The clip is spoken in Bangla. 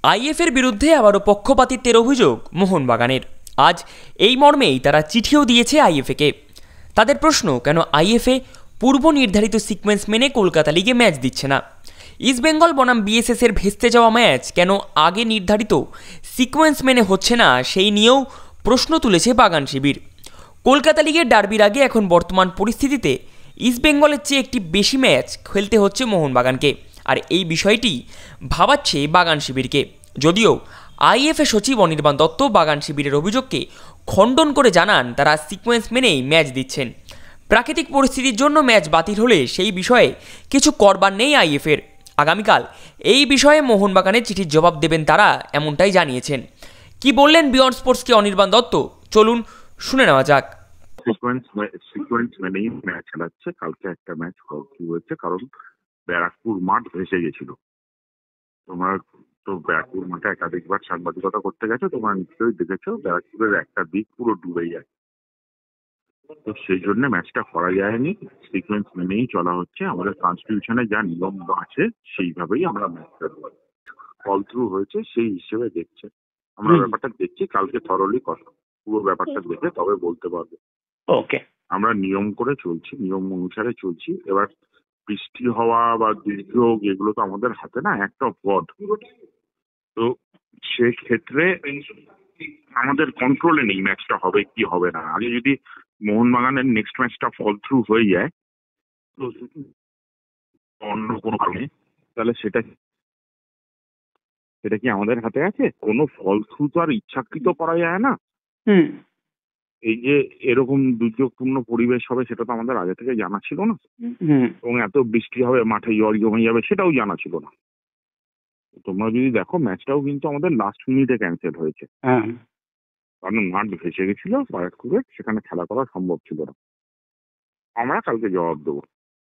আইএফের বিরুদ্ধে আবারও পক্ষপাতিত্বের অভিযোগ মোহনবাগানের। আজ এই মর্মেই তারা চিঠিও দিয়েছে আইএফএকে। তাদের প্রশ্ন, কেন আইএফএ পূর্ব নির্ধারিত সিকোয়েন্স মেনে কলকাতা লিগে ম্যাচ দিচ্ছে না। ইস্টবেঙ্গল বনাম বিএসএস এর ভেস্তে যাওয়া ম্যাচ কেন আগে নির্ধারিত সিকোয়েন্স মেনে হচ্ছে না, সেই নিয়েও প্রশ্ন তুলেছে বাগান শিবির। কলকাতা লিগের ডার্বির আগে এখন বর্তমান পরিস্থিতিতে ইস্টবেঙ্গলের চেয়ে একটি বেশি ম্যাচ খেলতে হচ্ছে মোহনবাগানকে, আর এই বিষয়টি ভাবাচ্ছে বাগান শিবিরকে। যদিও আইএফএ সচিব অনির্বাণ দত্ত বাগান শিবিরের অভিযোগকে খণ্ডন করে জানান তারা সিকোয়েন্স মেনেই ম্যাচ দিচ্ছেন। প্রাকৃতিক পরিস্থিতির জন্য ম্যাচ বাতিল হলে সেই বিষয়ে কিছু করবার নেই আইএফের। আগামীকাল এই বিষয়ে মোহনবাগানের চিঠির জবাব দেবেন তারা, এমনটাই জানিয়েছেন। কি বললেন বিয়ন্ড স্পোর্টসকে অনির্বাণ দত্ত, চলুন শুনে নেওয়া যাক। সিকোয়েন্স মেনেই ম্যাচ খেলাচ্ছে। কালকে একটা ম্যাচ কি হয়েছে, কারণ ব্যারাকপুর মাঠ ভেসে গেছিল। তোমার তো ব্যারাকপুর মাঠে একাধিকবার সাংবাদিকতা করতে গেছো, তোমরা নিশ্চয়ই দেখেছো ব্যারাকপুরের একটা দিক পুরো ডুবে যায়। তো সেই জন্য ম্যাচটা করা যায়নি। সিকোয়েন্স মেনেই চলা হচ্ছে। আমাদের কনস্টিটিউশনে যা নিয়ম আছে সেইভাবেই আমরা ম্যাচটা ফল থ্রু হয়েছে সেই হিসেবে দেখছে। আমরা ব্যাপারটা দেখছি, কালকে থরলি কথা পুরো ব্যাপারটা দেখে তবে বলতে পারবো। ওকে, আমরা নিয়ম করে চলছি, নিয়ম অনুসারে চলছি। এবার বৃষ্টি হওয়া বা দুর্যোগ এগুলো তো আমাদের হাতে না, একটা গড। তো সেক্ষেত্রে আমাদের কন্ট্রোলে নেই ম্যাচটা হবে কি হবে না। আগে যদি মোহনবাগানের নেক্সট ম্যাচটা ফল থ্রু হয়ে যায় তো অন্য কোনো কারণে, তাহলে সেটা কি আমাদের হাতে আছে? কোনো ফল থ্রু তো আর ইচ্ছাকৃত করা যায় না। এই যে এরকম দুর্যোগপূর্ণ পরিবেশ হবে সেটা তো আমাদের আগে থেকে জানা ছিল না, এবং এত বৃষ্টি হবে মাঠে জল জমে যাবে সেটাও জানা ছিল না। তোমরা যদি দেখো ম্যাচটাও কিন্তু আমাদের লাস্ট মিনিটে ক্যান্সেল হয়েছে, কারণ মাঠ ভেসে গেছিল ব্যারাকপুরে, সেখানে খেলা করা সম্ভব ছিল না। আমরা কালকে জবাব দেবো।